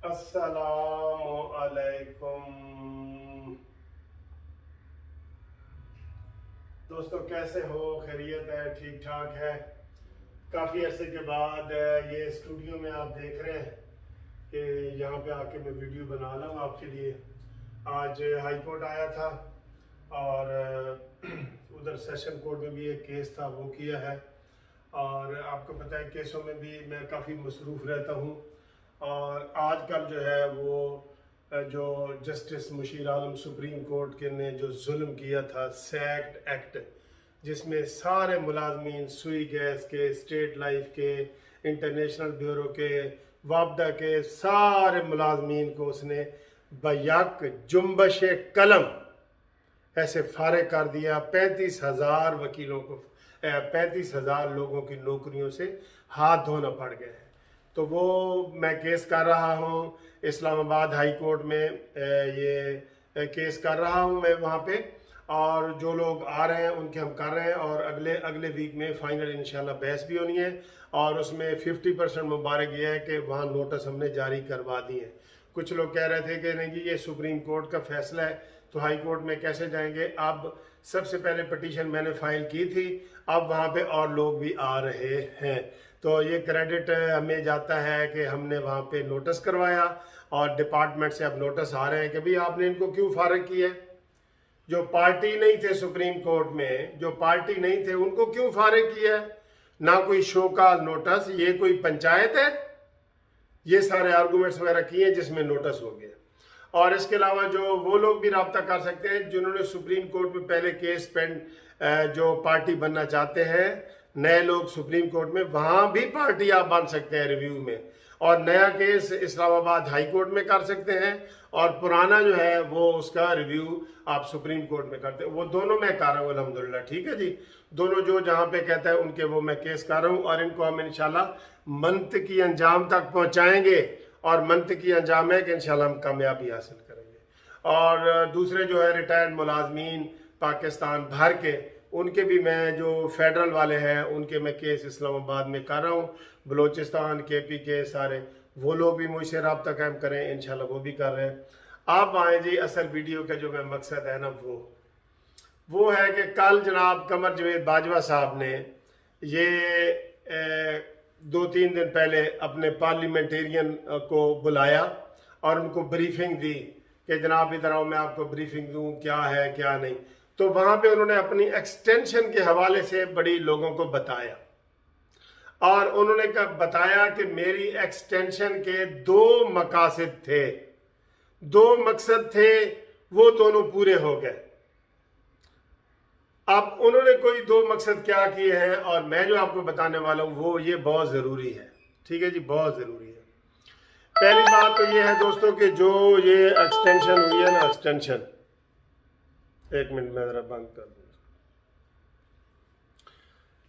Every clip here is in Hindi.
अस्सलामु अलैकुम दोस्तों, कैसे हो? खैरियत है? ठीक ठाक है? काफ़ी अरसे के बाद ये स्टूडियो में आप देख रहे हैं कि यहाँ पे आके मैं वीडियो बना रहा हूँ आपके लिए। आज हाई कोर्ट आया था और उधर सेशन कोर्ट में भी एक केस था, वो किया है। और आपको पता है केसों में भी मैं काफ़ी मसरूफ़ रहता हूँ। और आजकल जो है वो जो जस्टिस मुशीर आलम सुप्रीम कोर्ट के ने जो जुल्म किया था, सैक्ट एक्ट, जिसमें सारे मुलाजमीन सुई गैस के, स्टेट लाइफ के, इंटरनेशनल ब्यूरो के, वापदा के सारे मुलाजमीन को उसने बयक जुम्बश कलम ऐसे फारिग कर दिया। 35,000 वकीलों को, 35,000 लोगों की नौकरियों से हाथ धोना पड़ गए हैं। तो वो मैं केस कर रहा हूँ इस्लामाबाद हाई कोर्ट में। ये केस कर रहा हूँ मैं वहाँ पे, और जो लोग आ रहे हैं उनके हम कर रहे हैं। और अगले अगले वीक में फाइनल इंशाल्लाह बहस भी होनी है। और उसमें 50% मुबारक ये है कि वहाँ नोटिस हमने जारी करवा दिए हैं। कुछ लोग कह रहे थे कि नहीं जी ये सुप्रीम कोर्ट का फैसला है तो हाई कोर्ट में कैसे जाएंगे। अब सबसे पहले पिटीशन मैंने फाइल की थी, अब वहाँ पे और लोग भी आ रहे हैं। तो ये क्रेडिट हमें जाता है कि हमने वहाँ पे नोटिस करवाया और डिपार्टमेंट से अब नोटिस आ रहे हैं कि भाई आपने इनको क्यों फारिग किया है। जो पार्टी नहीं थे सुप्रीम कोर्ट में, जो पार्टी नहीं थे, उनको क्यों फारिग किया है। ना कोई शोकाज नोटिस, ये कोई पंचायत है। ये सारे आर्गूमेंट्स वगैरह किए जिसमें नोटिस हो गया। और इसके अलावा जो वो लोग भी रब्ता कर सकते हैं जिन्होंने सुप्रीम कोर्ट में पहले केस पेंड, जो पार्टी बनना चाहते हैं नए लोग सुप्रीम कोर्ट में, वहाँ भी पार्टी आप बन सकते हैं रिव्यू में, और नया केस इस्लामाबाद हाई कोर्ट में कर सकते हैं, और पुराना जो है वो उसका रिव्यू आप सुप्रीम कोर्ट में करते हैं। वो दोनों मैं कर रहा हूँ अल्हम्दुलिल्लाह। ठीक है जी, दोनों जो जहाँ पे कहता है उनके वो मैं केस कर रहा हूँ, और इनको हम इंशाल्लाह मंत की अंजाम तक पहुँचाएंगे। और मंत की अंजाम है कि इंशाल्लाह हम कामयाबी हासिल करेंगे। और दूसरे जो है रिटायर्ड मुलाजमीन पाकिस्तान भर के, उनके भी मैं जो फेडरल वाले हैं उनके मैं केस इस्लामाबाद में कर रहा हूँ। बलूचिस्तान KP के सारे वो लोग भी मुझसे रब्ता कायम करें, इंशाल्लाह वो भी कर रहे हैं। आप आए जी, असल वीडियो का जो मैं मकसद है ना वो है कि कल जनाब कमर जवेद बाजवा साहब ने ये 2-3 दिन पहले अपने पार्लियामेंटेरियन को बुलाया और उनको ब्रीफिंग दी कि जनाब इधर आओ, मैं आपको ब्रीफिंग दूं क्या है क्या नहीं। तो वहाँ पे उन्होंने अपनी एक्सटेंशन के हवाले से बड़ी लोगों को बताया, और उन्होंने बताया कि मेरी एक्सटेंशन के 2 मकासद थे, 2 मकसद थे, वो दोनों पूरे हो गए। अब उन्होंने कोई 2 मकसद क्या किए हैं और मैं जो आपको बताने वाला हूं वो ये बहुत ज़रूरी है। ठीक है जी, बहुत ज़रूरी है। पहली बात तो ये है दोस्तों कि जो ये एक्सटेंशन हुई है ना, एक्सटेंशन, एक मिनट में ज़रा बंद कर दूँ।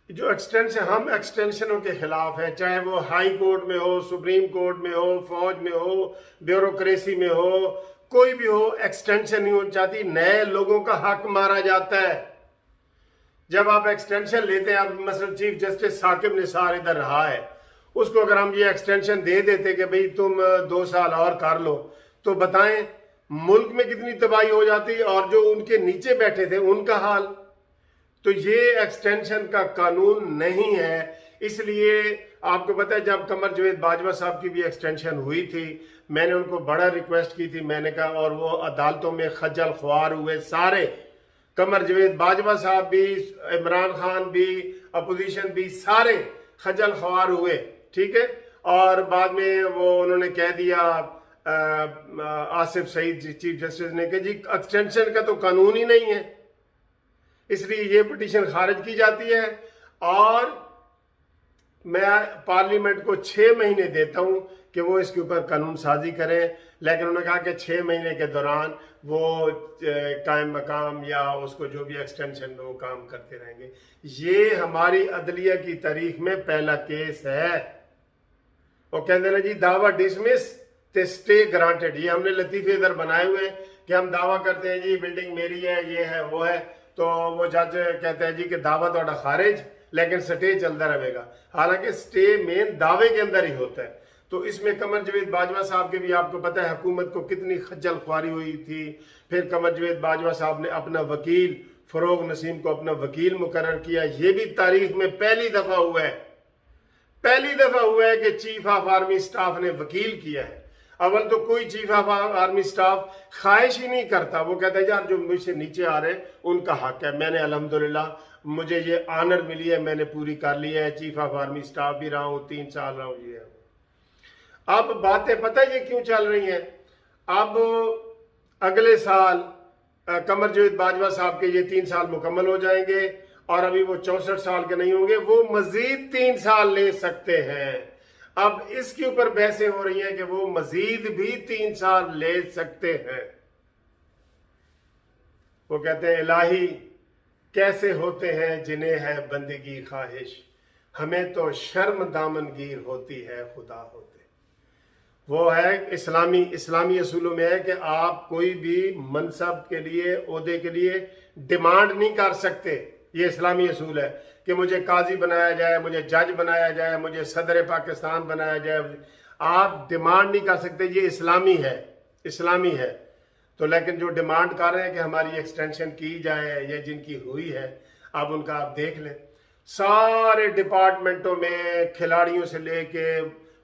जो एक्सटेंशन, हम एक्सटेंशनों के खिलाफ हैं, चाहे वो हाई कोर्ट में हो, सुप्रीम कोर्ट में हो, फौज में हो, ब्यूरोक्रेसी में हो, कोई भी हो, एक्सटेंशन नहीं होनी चाहती। नए लोगों का हक मारा जाता है जब आप एक्सटेंशन लेते हैं। अब मसलन चीफ जस्टिस साकिब निसार इधर रहा है, उसको अगर हम ये एक्सटेंशन दे देते कि भाई तुम 2 साल और कर लो, तो बताएं मुल्क में कितनी तबाही हो जाती, और जो उनके नीचे बैठे थे उनका हाल। तो ये एक्सटेंशन का कानून नहीं है। इसलिए आपको पता है जब कमर जवेद बाजवा साहब की भी एक्सटेंशन हुई थी, मैंने उनको बड़ा रिक्वेस्ट की थी, मैंने कहा, और वो अदालतों में खज्जल ख्वार हुए सारे, कमर जवेद बाजवा साहब भी, इमरान खान भी, अपोजिशन भी, सारे खज्जल ख्वार हुए। ठीक है, और बाद में वो उन्होंने कह दिया आसिफ सईद चीफ जस्टिस ने कि जी एक्सटेंशन का तो कानून ही नहीं है, इसलिए ये पिटीशन खारिज की जाती है। और मैं पार्लियामेंट को 6 महीने देता हूं कि वो इसके ऊपर कानून साजी करें, लेकिन उन्होंने कहा कि 6 महीने के दौरान वो कायम मकाम या उसको जो भी एक्सटेंशन वो काम करते रहेंगे। ये हमारी अदलिया की तारीख में पहला केस है। वो कहते हैं जी दावा डिसमिस ते स्टे ग्रांटेड। ये हमने लतीफे इधर बनाए हुए हैं कि हम दावा करते हैं जी बिल्डिंग मेरी है, ये है वो है, तो वो जज कहते हैं जी कि दावा थोड़ा खारिज, लेकिन स्टे चलता रहेगा। हालांकि स्टे मेन दावे के अंदर ही होता है। तो इसमें कमर जावेद बाजवा साहब के भी आपको पता है हुकूमत को कितनी खज्जल ख्वारी हुई थी। फिर कमर जावेद बाजवा साहब ने अपना वकील फरोग नसीम को अपना वकील मुकर्रर किया। ये भी तारीख में पहली दफा हुआ है कि चीफ ऑफ आर्मी स्टाफ ने वकील किया है। अव्वल तो कोई चीफ ऑफ आर्मी स्टाफ ख्वाहिश ही नहीं करता, वो कहता है यार जो मुझसे नीचे आ रहे हैं उनका हक है। मैंने अल्हम्दुलिल्लाह मुझे ये ऑनर मिली है, मैंने पूरी कर ली है, चीफ ऑफ आर्मी स्टाफ भी रहा हूँ, 3 साल रहा हूँ। ये अब बातें पता है ये क्यों चल रही हैं। अब अगले साल कमर जावेद बाजवा साहब के ये 3 साल मुकम्मल हो जाएंगे और अभी वो 64 साल के नहीं होंगे, वो मजीद 3 साल ले सकते हैं। अब इसके ऊपर बहसें हो रही हैं कि वो मजीद भी 3 साल ले सकते हैं। वो कहते हैं इलाही कैसे होते हैं जिन्हें है बंदगी ख्वाहिश, हमें तो शर्म दामनगीर होती है खुदा होते। वो है इस्लामी असूलों में है कि आप कोई भी मनसब के लिए, ओहदे के लिए डिमांड नहीं कर सकते। ये इस्लामी असूल है कि मुझे काजी बनाया जाए, मुझे जज बनाया जाए, मुझे सदर पाकिस्तान बनाया जाए। आप डिमांड नहीं कर सकते, ये इस्लामी है। तो लेकिन जो डिमांड कर रहे हैं कि हमारी एक्सटेंशन की जाए या जिनकी हुई है, अब उनका आप देख लें, सारे डिपार्टमेंटों में खिलाड़ियों से लेके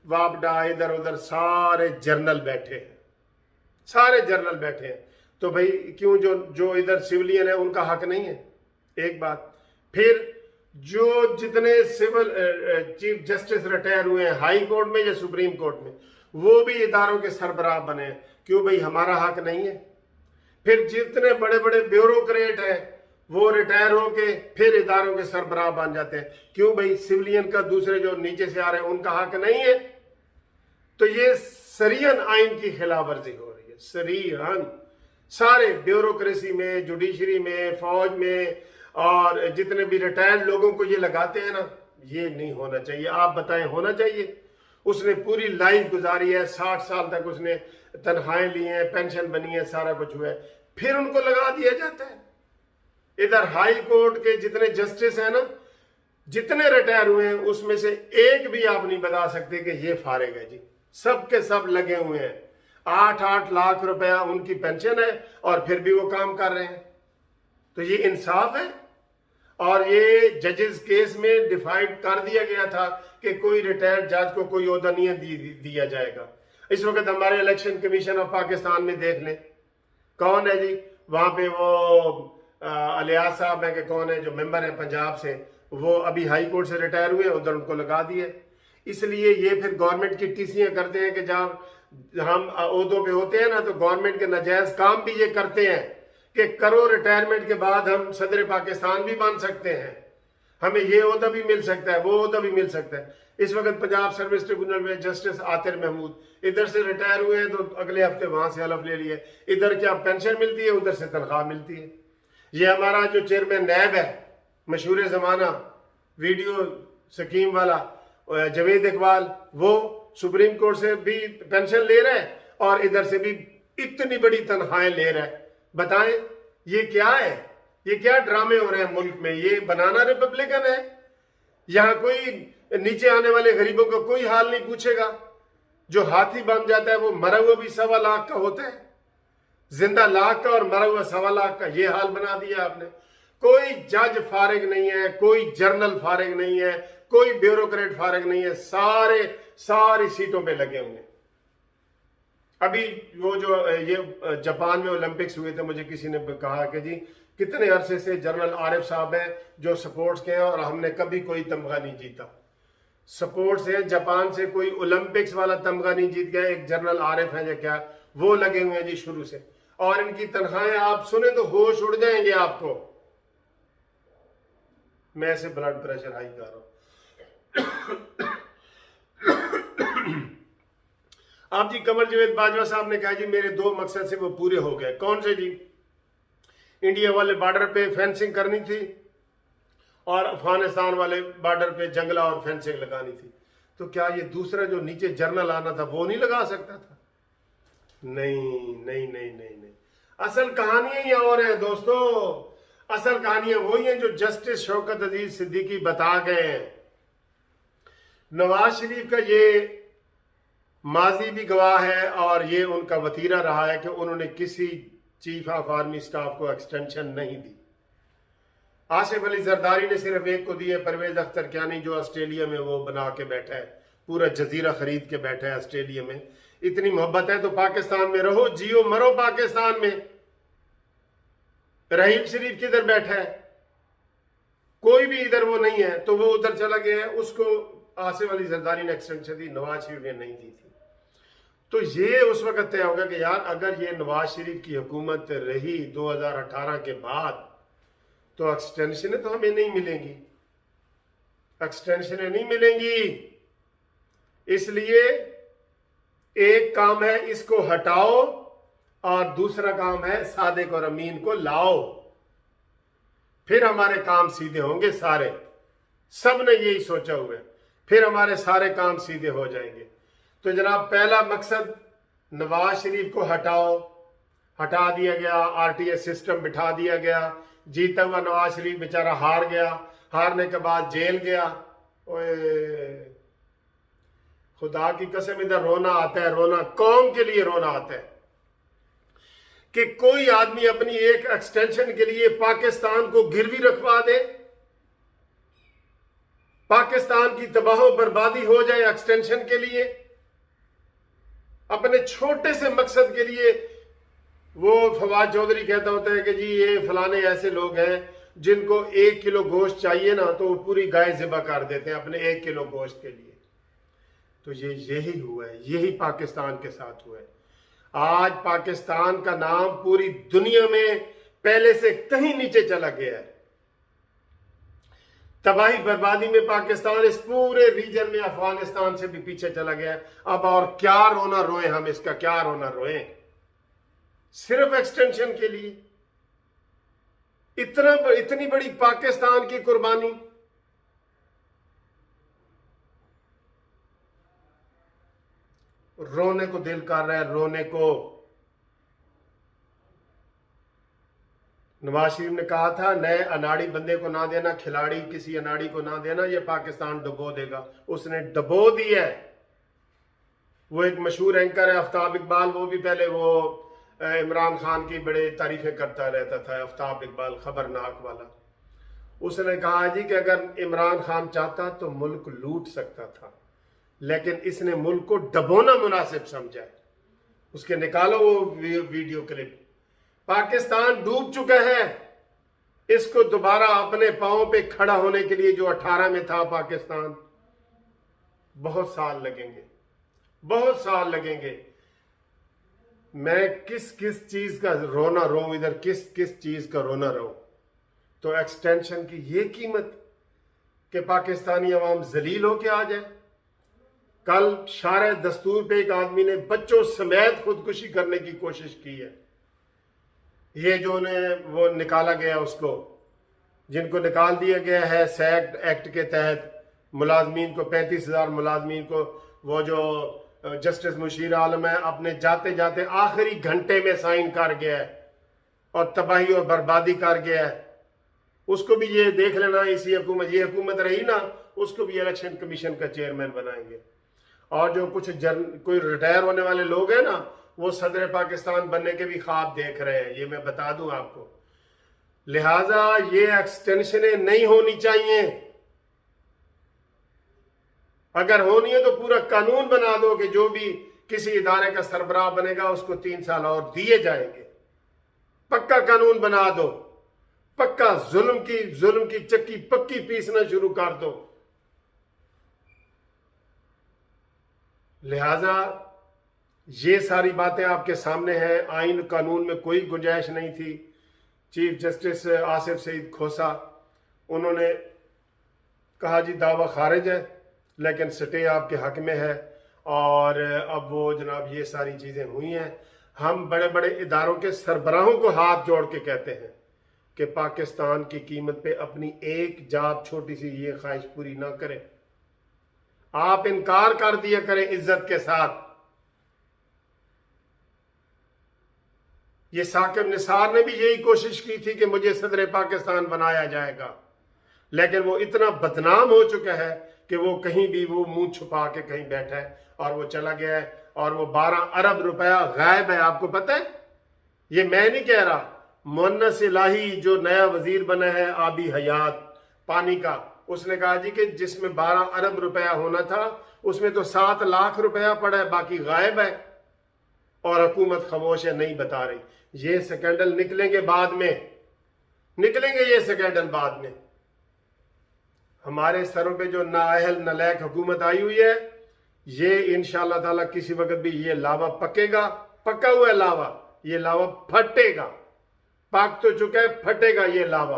वापडा इधर उधर सारे जर्नल बैठे हैं। तो भाई क्यों जो इधर सिविलियन है उनका हक नहीं है? एक बात। फिर जो जितने सिविल चीफ जस्टिस रिटायर हुए हैं हाई कोर्ट में या सुप्रीम कोर्ट में, वो भी इदारों के सरबराह बने हैं। क्यों भाई हमारा हक नहीं है? फिर जितने बड़े बड़े ब्यूरोक्रेट हैं वो रिटायर होके फिर इदारों के सरबराह बन जाते हैं। क्यों भाई सिविलियन का दूसरे जो नीचे से आ रहे हैं उनका हक नहीं है? तो ये सरीहन आइन की खिलाफ वर्जी हो रही है, सरीहन। सारे ब्यूरोक्रेसी में, जुडिशरी में, फौज में और जितने भी रिटायर्ड लोगों को ये लगाते हैं ना, ये नहीं होना चाहिए। आप बताएं होना चाहिए? उसने पूरी लाइफ गुजारी है, 60 साल तक उसने तनख्वाहें ली हैं, पेंशन बनी है, सारा कुछ हुआ है, फिर उनको लगा दिया जाता है। इधर हाई कोर्ट के जितने जस्टिस हैं ना, जितने रिटायर हुए हैं उसमें से एक भी आप नहीं बता सकते कि ये फारिग है जी। सब के सब लगे हुए हैं, 8-8 लाख रुपया उनकी पेंशन है और फिर भी वो काम कर रहे हैं। तो ये इंसाफ है? और ये जजेस केस में डिफाइड कर दिया गया था कि कोई रिटायर्ड जज को कोई ओहदा नहीं दिया जाएगा। इस वक्त हमारे इलेक्शन कमीशन ऑफ पाकिस्तान में देख लें कौन है जी, वहां पे वो अलियास साहब है कि कौन है जो मेंबर है पंजाब से, वो अभी हाई कोर्ट से रिटायर हुए, उधर उनको लगा दिए। इसलिए ये फिर गवर्नमेंट की टीसियां करते हैं कि जब हम ओहदों पे होते हैं ना, तो गवर्नमेंट के नाजायज काम भी ये करते हैं कि करो रिटायरमेंट के बाद हम सदर पाकिस्तान भी बन सकते हैं, हमें ये ओहदा भी मिल सकता है, वो ओहदा भी मिल सकता है। इस वक्त पंजाब सर्विस ट्रिब्यूनल में जस्टिस आतिर महमूद इधर से रिटायर हुए हैं, तो अगले हफ्ते वहां से हलफ ले लिए। इधर क्या पेंशन मिलती है, उधर से तनख्वाह मिलती है। ये हमारा जो चेयरमैन नैब है, मशहूर जमाना वीडियो स्कीम वाला जावेद इकबाल, वो सुप्रीम कोर्ट से भी पेंशन ले रहा है और इधर से भी इतनी बड़ी तनख्वाहें ले रहा है। बताएं ये क्या है? ये क्या ड्रामे हो रहे हैं मुल्क में? ये बनाना रिपब्लिकन है? यहां कोई नीचे आने वाले गरीबों का कोई हाल नहीं पूछेगा। जो हाथी बन जाता है वो मरा हुआ भी 1.25 लाख का होता है, जिंदा लाख का और मरा हुआ 1.25 लाख का। ये हाल बना दिया आपने। कोई जज फारिग नहीं है, कोई जर्नल फारिग नहीं है, कोई ब्यूरोक्रेट फारिग नहीं है, सारी सीटों पे लगे हुए। अभी वो जो ये जापान में ओलंपिक्स हुए थे, मुझे किसी ने कहा कि जी कितने अरसे से जनरल आरिफ साहब हैं जो स्पोर्ट्स के हैं और हमने कभी कोई तमगा नहीं जीता। स्पोर्ट्स है जापान से कोई ओलंपिक्स वाला तमगा नहीं जीत गया। एक जनरल आरिफ है जो क्या वो लगे हुए हैं जी शुरू से, और इनकी तनख्वाहें आप सुने तो होश उड़ जाएंगे आपको। मैं ऐसे ब्लड प्रेशर हाई कर रहा हूं। आप जी कमर जावेद बाजवा साहब ने कहा जी मेरे 2 मकसद से वो पूरे हो गए। कौन से जी? इंडिया वाले बॉर्डर पे फेंसिंग करनी थी और अफगानिस्तान वाले बॉर्डर पे जंगला और फेंसिंग लगानी थी। तो क्या ये दूसरा जो नीचे जर्नल आना था वो नहीं लगा सकता था? नहीं। असल कहानियां ही और हैं दोस्तों। असल कहानियां वही हैं जो जस्टिस शौकत अजीज सिद्दीकी बता गए हैं। नवाज शरीफ का ये माजी भी गवाह है और ये उनका वतीरा रहा है कि उन्होंने किसी चीफ ऑफ आर्मी स्टाफ को एक्सटेंशन नहीं दी। आसिफ अली जरदारी ने सिर्फ एक को दी है, परवेज अख्तर कियानी, जो ऑस्ट्रेलिया में वो बना के बैठा है, पूरा जजीरा खरीद के बैठा है ऑस्ट्रेलिया में। इतनी मोहब्बत है तो पाकिस्तान में रहो, जियो मरो पाकिस्तान में। रहीम शरीफ किधर बैठा है? कोई भी इधर वो नहीं है, तो वो उधर चला गया है। उसको आसिफ अली जरदारी ने एक्सटेंशन दी, नवाज शरीफ ने नहीं दी थी। तो ये उस वक्त तय होगा कि यार अगर ये नवाज शरीफ की हुकूमत रही 2018 के बाद तो एक्सटेंशन तो हमें नहीं मिलेंगी, एक्सटेंशन नहीं मिलेंगी। इसलिए एक काम है इसको हटाओ और दूसरा काम है सादिक और अमीन को लाओ, फिर हमारे काम सीधे होंगे सारे। सब ने यही सोचा हुआ है, फिर हमारे सारे काम सीधे हो जाएंगे। तो जनाब पहला मकसद नवाज शरीफ को हटाओ, हटा दिया गया, आरटीएस सिस्टम बिठा दिया गया। जीता हुआ नवाज शरीफ बेचारा हार गया, हारने के बाद जेल गया। ओए खुदा की कसम इधर रोना आता है, रोना कौम के लिए रोना आता है कि कोई आदमी अपनी एक एक्सटेंशन के लिए पाकिस्तान को गिरवी रखवा दे, पाकिस्तान की तबाह बर्बादी हो जाए एक्सटेंशन के लिए, अपने छोटे से मकसद के लिए। वो फवाद चौधरी कहता होता है कि जी ये फलाने ऐसे लोग हैं जिनको 1 किलो गोश्त चाहिए ना तो वो पूरी गाय ज़िबा कर देते हैं अपने 1 किलो गोश्त के लिए। तो ये यही हुआ है, यही पाकिस्तान के साथ हुआ है। आज पाकिस्तान का नाम पूरी दुनिया में पहले से कहीं नीचे चला गया है। तबाही बर्बादी में पाकिस्तान इस पूरे रीजन में अफगानिस्तान से भी पीछे चला गया है। अब और क्या रोना रोए हम, इसका क्या रोना रोए, सिर्फ एक्सटेंशन के लिए इतनी बड़ी पाकिस्तान की कुर्बानी। रोने को दिल कर रहा है, रोने को। नवाज शरीफ ने कहा था नए अनाड़ी बंदे को ना देना, खिलाड़ी किसी अनाड़ी को ना देना, ये पाकिस्तान डुबो देगा। उसने डुबो दिया है। वो एक मशहूर एंकर है आफ्ताब इकबाल, वो भी पहले वो इमरान खान की बड़े तारीफें करता रहता था, आफ्ताब इकबाल खबरनाक वाला। उसने कहा जी कि अगर इमरान खान चाहता तो मुल्क लूट सकता था, लेकिन इसने मुल्क को डबोना मुनासिब समझा है। उसके निकालो वो वीडियो क्लिप। पाकिस्तान डूब चुका है, इसको दोबारा अपने पांव पे खड़ा होने के लिए जो 18 में था पाकिस्तान, बहुत साल लगेंगे, बहुत साल लगेंगे। मैं किस किस चीज का रोना रो, इधर किस किस चीज का रोना रो। तो एक्सटेंशन की ये कीमत कि पाकिस्तानी अवाम जलील होके आ जाए। कल शारे दस्तूर पे एक आदमी ने बच्चों समेत खुदकुशी करने की कोशिश की है। ये जो ने वो निकाला गया उसको, जिनको निकाल दिया गया है सैक्ट एक्ट के तहत, मुलाजमीन को 35,000 मुलाजमीन को, वो जो जस्टिस मुशीर आलम है अपने जाते जाते आखिरी घंटे में साइन कर गया है और तबाही और बर्बादी कर गया है। उसको भी ये देख लेना, इसी हुकूमत, ये हुकूमत रही ना, उसको भी इलेक्शन कमीशन का चेयरमैन बनाएंगे। और जो कुछ कोई रिटायर होने वाले लोग हैं ना, वो सदर पाकिस्तान बनने के भी ख्वाब देख रहे हैं, ये मैं बता दूं आपको। लिहाजा ये एक्सटेंशनें नहीं होनी चाहिए। अगर होनी है तो पूरा कानून बना दो कि जो भी किसी इदारे का सरबराह बनेगा उसको 3 साल और दिए जाएंगे। पक्का कानून बना दो, पक्का जुल्म की चक्की पक्की पीसना शुरू कर दो। लिहाजा ये सारी बातें आपके सामने हैं। आइन कानून में कोई गुंजाइश नहीं थी। चीफ जस्टिस आसिफ सईद खोसा, उन्होंने कहा जी दावा खारिज है, लेकिन स्टे आपके हक में है। और अब वो जनाब ये सारी चीज़ें हुई हैं। हम बड़े बड़े इदारों के सरबराहों को हाथ जोड़ के कहते हैं कि पाकिस्तान की कीमत पे अपनी एक जात छोटी सी ये ख्वाहिश पूरी ना करें। आप इनकार कर दिया करें इज्जत के साथ। ये साकिब निसार ने भी यही कोशिश की थी कि मुझे सदर पाकिस्तान बनाया जाएगा, लेकिन वो इतना बदनाम हो चुका है कि वो कहीं भी वो मुंह छुपा के कहीं बैठा है और वो चला गया है, और वो 12 अरब रुपया गायब है। आपको पता है, ये मैं नहीं कह रहा, मुन्नस इलाही जो नया वजीर बना है आबी हयात पानी का, उसने कहा जी कि जिसमें 12 अरब रुपया होना था उसमें तो 7 लाख रुपया पड़ा है, बाकी गायब है, और हुकूमत खामोश है, नहीं बता रही। ये स्कैंडल निकलेंगे बाद में, निकलेंगे ये स्कैंडल बाद में। हमारे सरों पे जो नाअहल नलायक हुकूमत आई हुई है, ये इंशाअल्लाह ताला किसी वक्त भी ये लावा पकेगा, पका हुआ है लावा, ये लावा फटेगा, पक तो चुका है, फटेगा ये लावा।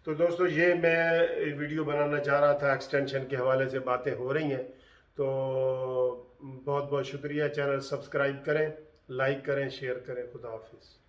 तो दोस्तों ये मैं वीडियो बनाना चाह रहा था, एक्सटेंशन के हवाले से बातें हो रही हैं, तो बहुत बहुत शुक्रिया। चैनल सब्सक्राइब करें, लाइक करें, शेयर करें। खुदा हाफिज़।